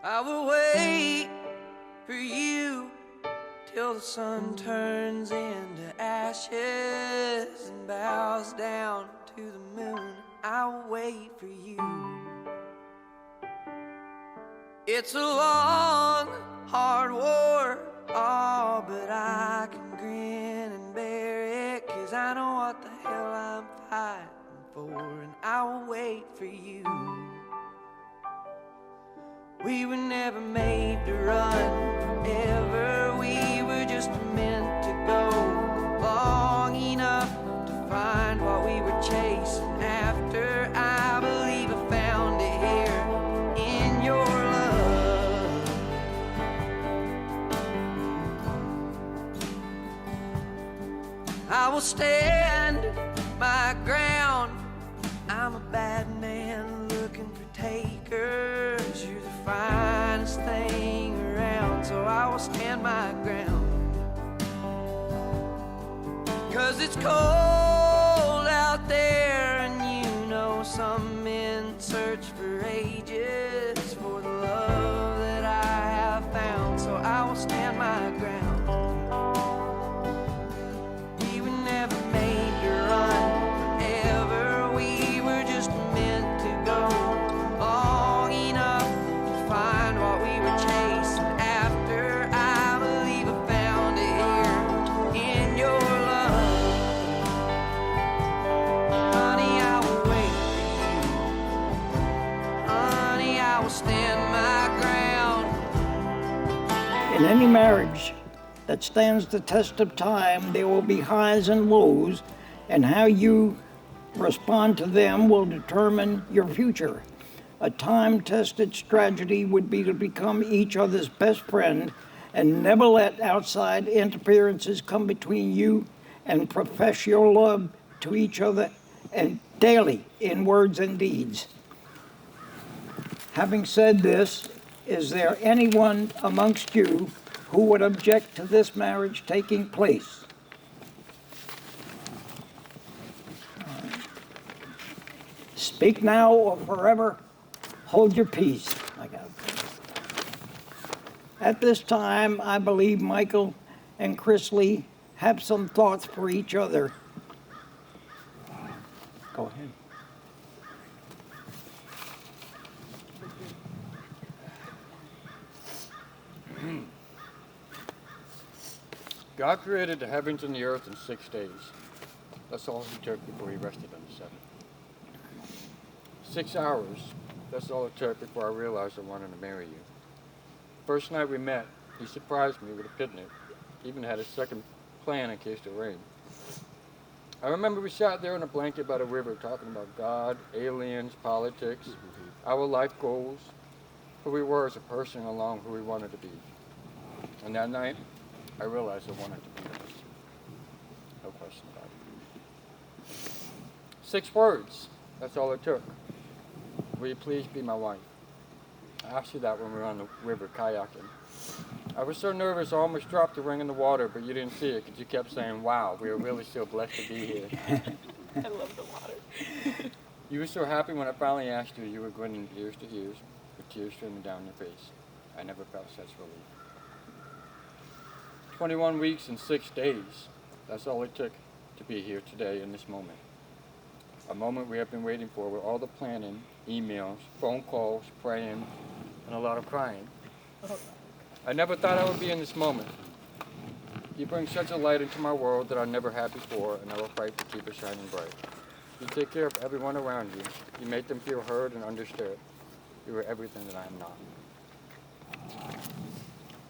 I will wait for you till the sun turns into ashes and bows down to the moon. I will wait for you. It's a long, hard war, oh, but I can grin and bear it, 'cause I know what the hell I'm fighting for, and I will wait for you. We were never made to run forever, we were just meant to go long enough to find what we were chasing after. I believe I found it here in your love. I will stand my ground. I'm a bad man looking for takers. You're the finest thing around, so I will stand my ground. 'Cause it's cold out there, and you know some men search for ages for the love that I have found, so I will stand my ground. We were never made to run forever, we were just meant to go long enough to find what we were chasing after. I believe I found it here in your love. Honey, I will wait for you. Honey, I will stand my ground. In any marriage that stands the test of time, there will be highs and lows, and how you respond to them will determine your future. A time-tested strategy would be to become each other's best friend and never let outside interferences come between you, and profess your love to each other and daily in words and deeds. Having said this, is there anyone amongst you who would object to this marriage taking place? Speak now or forever hold your peace. At this time, I believe Michael and Chris Lee have some thoughts for each other. Go ahead. God created the heavens and the earth in 6 days. That's all he took before he rested on the seventh. 6 hours, that's all it took before I realized I wanted to marry you. First night we met, he surprised me with a picnic. Even had a second plan in case it rained. I remember we sat there in a blanket by the river talking about God, aliens, politics, our life goals, who we were as a person along who we wanted to be. And that night, I realized I wanted to be yours. No question about it. 6 words, that's all it took. Will you please be my wife? I asked you that when we were on the river kayaking. I was so nervous I almost dropped the ring in the water, but you didn't see it because you kept saying, wow, we are really so blessed to be here. I love the water. You were so happy when I finally asked you, you were grinning ears to ears with tears streaming down your face. I never felt such relief. 21 weeks and 6 days, that's all it took to be here today in this moment. A moment we have been waiting for with all the planning, emails, phone calls, praying, and a lot of crying. I never thought I would be in this moment. You bring such a light into my world that I never had before, and I will fight to keep it shining bright. You take care of everyone around you. You make them feel heard and understood. You are everything that I am not.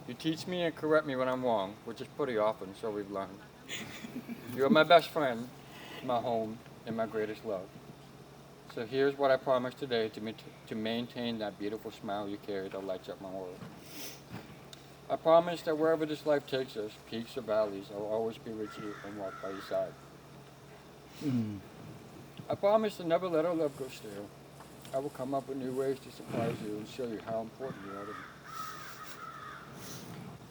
You teach me and correct me when I'm wrong, which is pretty often, so we've learned. You are my best friend, my home, and my greatest love. So here's what I promise today to maintain that beautiful smile you carry that lights up my world. I promise that wherever this life takes us, peaks or valleys, I will always be with you and walk by your side. I promise to never let our love go stale. I will come up with new ways to surprise you and show you how important you are to me.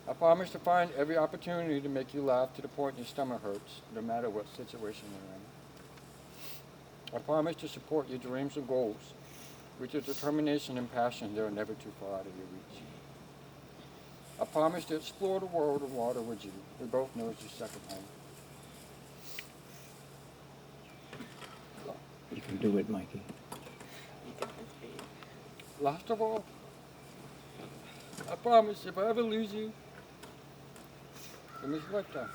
I promise to find every opportunity to make you laugh to the point your stomach hurts, no matter what situation you're in. I promise to support your dreams and goals. With your determination and passion, they are never too far out of your reach. I promise to explore the world of water with you. We both know it's your second home. You can do it, Mikey. Last of all, I promise if I ever lose you in this lifetime,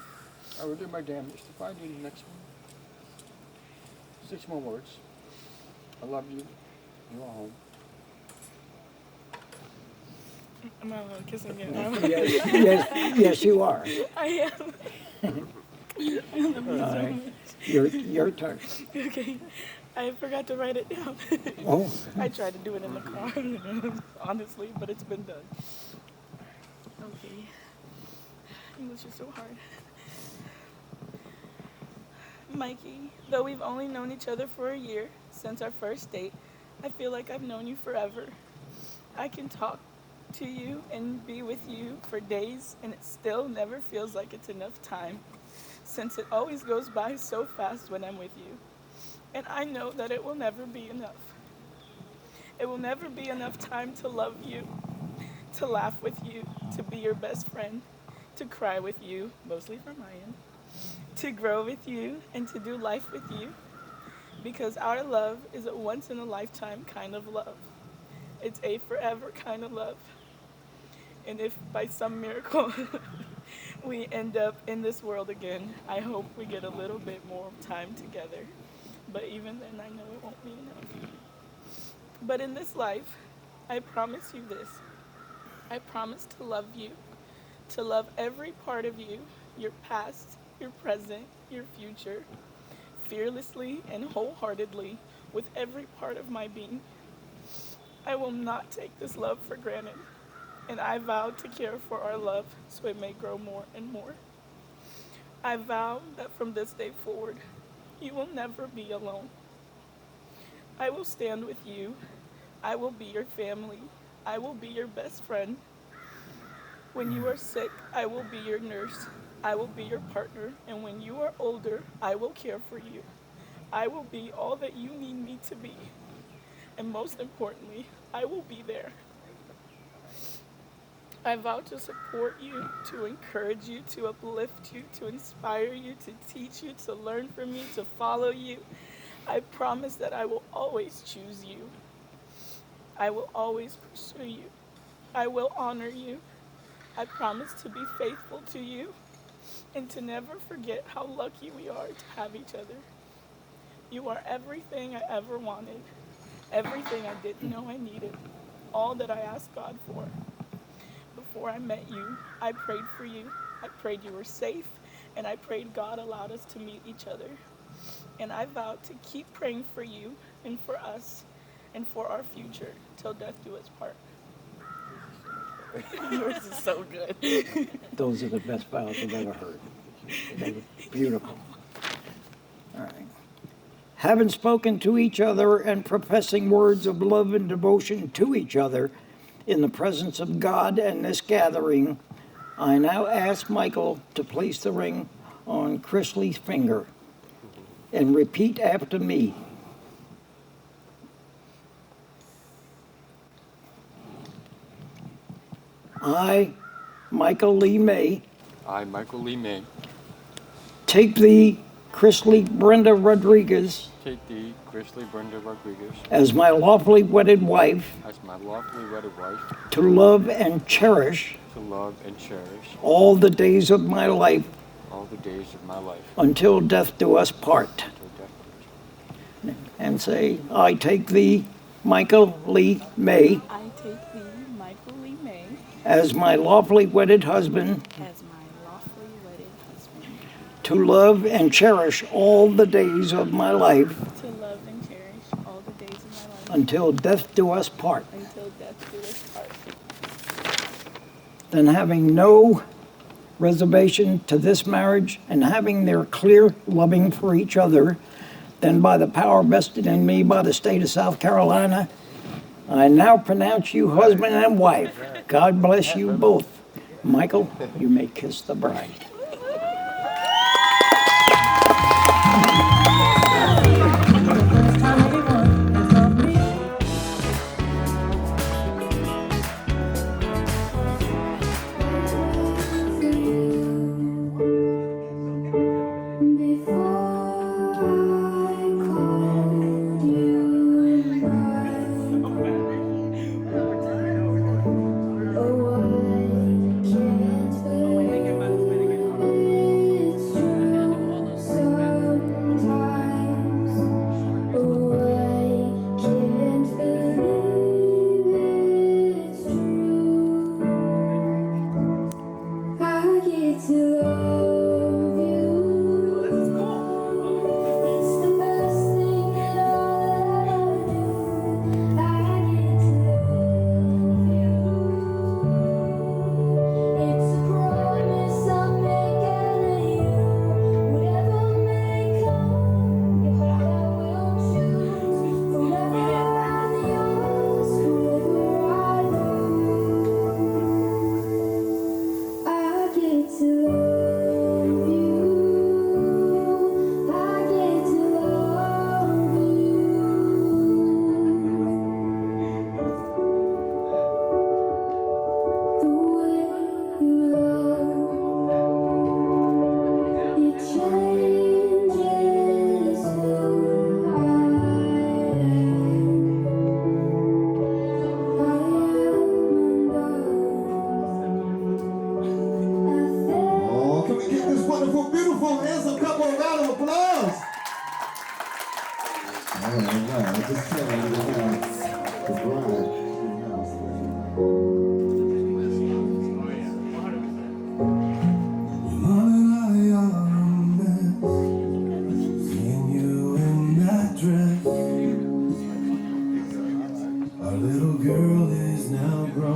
I will do my damnedest to find you in the next one. 6 more words. I love you. You are home. I'm not allowed to kiss him again. now. Yes, you are. I am. I love you All so right. much. Your turn. Okay. I forgot to write it down. Oh, I tried to do it in the car, honestly, but it's been done. Okay. English is so hard. Mikey, though we've only known each other for a year since our first date, I feel like I've known you forever. I can talk to you and be with you for days, and it still never feels like it's enough time, since it always goes by so fast when I'm with you. And I know that it will never be enough. It will never be enough time to love you, to laugh with you, to be your best friend, to cry with you, mostly for Mayan, to grow with you, and to do life with you. Because our love is a once-in-a-lifetime kind of love. It's a forever kind of love. And if by some miracle we end up in this world again, I hope we get a little bit more time together. But even then, I know it won't be enough. But in this life, I promise you this. I promise to love you, to love every part of you, your past, your present, your future, fearlessly and wholeheartedly with every part of my being. I will not take this love for granted, and I vow to care for our love so it may grow more and more. I vow that from this day forward, you will never be alone. I will stand with you. I will be your family. I will be your best friend. When you are sick, I will be your nurse. I will be your partner. And when you are older, I will care for you. I will be all that you need me to be. And most importantly, I will be there. I vow to support you, to encourage you, to uplift you, to inspire you, to teach you, to learn from you, to follow you. I promise that I will always choose you. I will always pursue you. I will honor you. I promise to be faithful to you and to never forget how lucky we are to have each other. You are everything I ever wanted, everything I didn't know I needed, all that I asked God for. Before I met you, I prayed for you. I prayed you were safe, and I prayed God allowed us to meet each other. And I vowed to keep praying for you and for us and for our future till death do us part. Yours is so good. those are the best vows I've ever heard. They were beautiful. All right. Having spoken to each other and professing words of love and devotion to each other in the presence of God and this gathering, I now ask Michael to place the ring on Chrisley's finger and repeat after me. I, Michael Lee May, I, Michael Lee May, take thee, Chrisley Brenda Rodriguez, take thee, Chrisley Brenda Rodriguez, as my lawfully wedded wife, as my lawfully wedded wife, to love and cherish to love and cherish all the days of my life all the days of my life until death do us part. until death do us part. And say, I take thee, Michael Lee May, I take thee, Michael Lee May, as my lawfully wedded husband, as my lawfully wedded husband, to love and cherish all the days of my life to love and cherish all the days of my life until death do us part. until death do us part. Then, having no reservation to this marriage and having their clear loving for each other, then by the power vested in me by the state of South Carolina, I now pronounce you husband and wife. God bless you both. Michael, you may kiss the bride.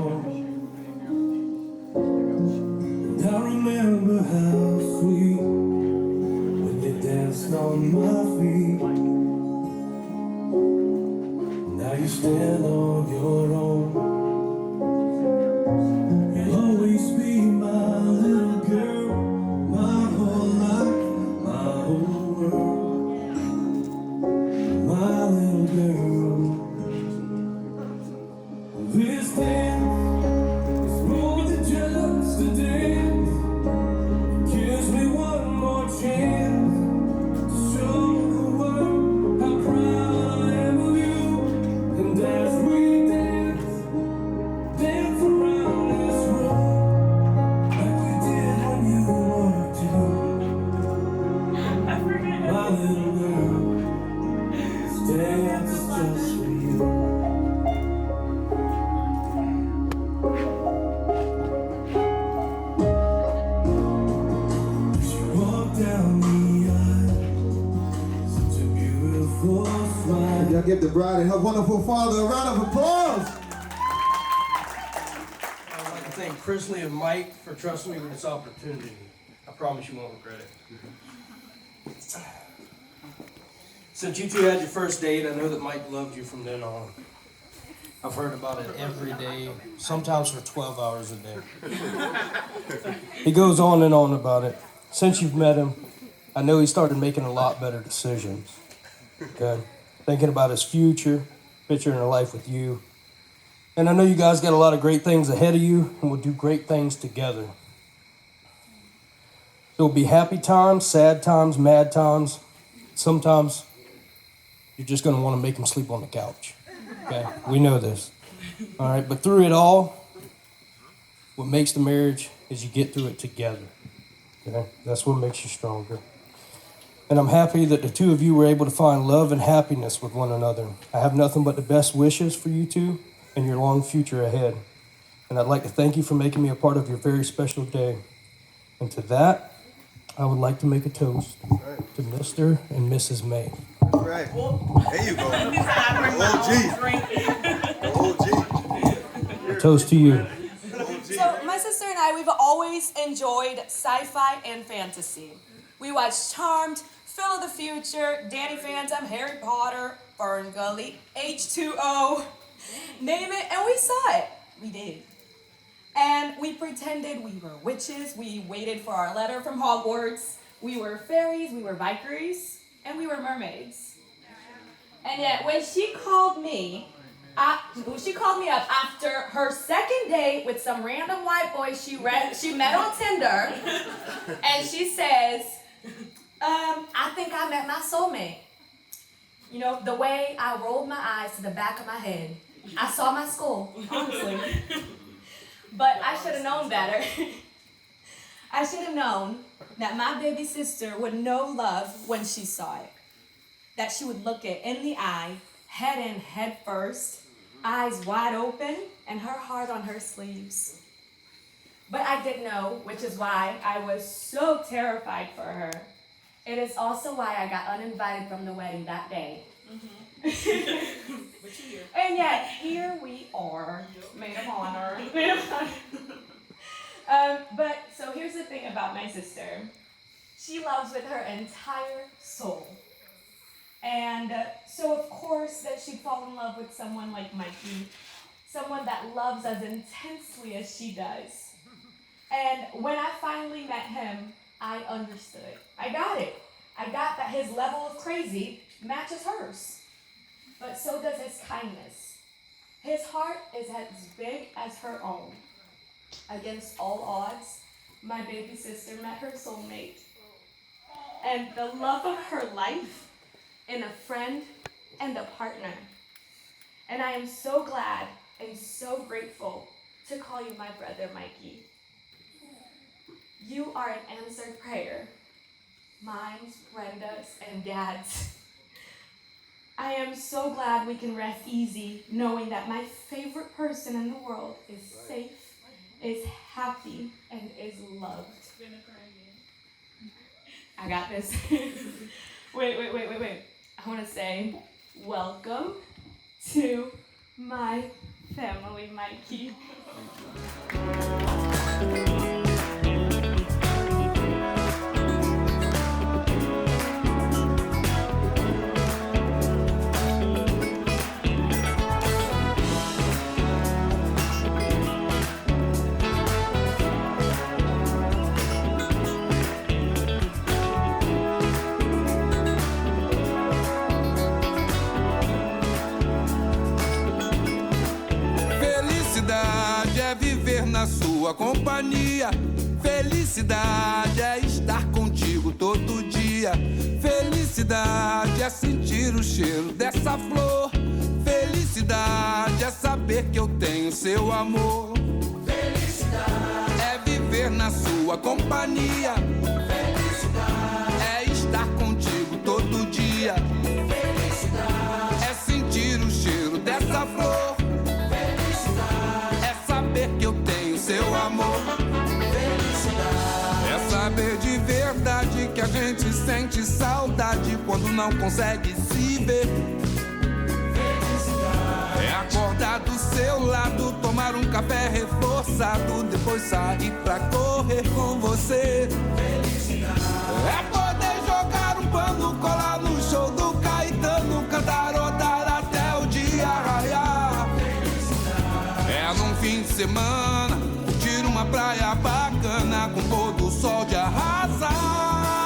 And I remember how sweet when you danced on my feet. Now you stand on your own. You'll always be my little girl, my whole life, my whole world, my little girl. This dance is more than just a dance. Gives me one more chance to show the world how proud I am of you. And as we dance, dance around this room like we did when you were two. My little girl, this dance is just for you. She walked down the aisle, such a beautiful smile. Y'all give the bride and her wonderful father a round of applause. I'd like to thank Chrisley and Mike for trusting me with this opportunity. I promise you won't regret it. Since you two had your first date, I know that Mike loved you from then on. I've heard about it every day, sometimes for 12 hours a day. He goes on and on about it. Since you've met him, I know he started making a lot better decisions. Okay? Thinking about his future, picturing a life with you. And I know you guys got a lot of great things ahead of you, and will do great things together. There'll be happy times, sad times, mad times. Sometimes you're just going to want to make him sleep on the couch. Okay? We know this. All right? But through it all, what makes the marriage is you get through it together. Okay? That's what makes you stronger. And I'm happy that the two of you were able to find love and happiness with one another. I have nothing but the best wishes for you two and your long future ahead. And I'd like to thank you for making me a part of your very special day. And to that, I would like to make a toast to Mr. and Mrs. May. That's right. There you go. OG. A toast to you. So my sister and I, we've always enjoyed sci-fi and fantasy. We watched Charmed, Phil of the Future, Danny Phantom, Harry Potter, Fern Gully, H2O, name it, and we saw it. We did. And we pretended we were witches, we waited for our letter from Hogwarts, we were fairies, we were Valkyries, and we were mermaids. And yet when she called me up after her second date with some random white boy she met on Tinder, and she says, I think I met my soulmate. You know, the way I rolled my eyes to the back of my head, I saw my skull, honestly. But I should have known better. I should have known that my baby sister would know love when she saw it. That she would look it in the eye, head in, head first, eyes wide open, and her heart on her sleeves. But I didn't know, which is why I was so terrified for her. It is also why I got uninvited from the wedding that day. And yet, here we are, maid of honor. But so here's the thing about my sister. She loves with her entire soul. And so of course that she'd fall in love with someone like Mikey, someone that loves as intensely as she does. And when I finally met him, I understood. I got it. I got that his level of crazy matches hers. But so does his kindness. His heart is as big as her own. Against all odds, my baby sister met her soulmate. And the love of her life in a friend and a partner. And I am so glad and so grateful to call you my brother, Mikey. You are an answered prayer. Mine, Brenda's, and Dad's. I am so glad we can rest easy knowing that my favorite person in the world is safe, is happy, and is loved. I got this. Wait. I want to say welcome to my family, Mikey. Felicidade é viver na sua companhia. Felicidade é estar contigo todo dia. Felicidade é sentir o cheiro dessa flor. Felicidade é saber que eu tenho seu amor. Felicidade é viver na sua companhia. Felicidade é estar contigo todo dia. Felicidade é sentir o cheiro dessa flor. Que eu tenho seu amor. Felicidade é saber de verdade que a gente sente saudade quando não consegue se ver. Felicidade é acordar do seu lado, tomar um café reforçado, depois sair pra correr com você. Felicidade é poder jogar um pano, colar no show do Caetano, cantarotar até o dia raiar. É num fim de semana, curtir uma praia bacana com pôr do sol de arrasar.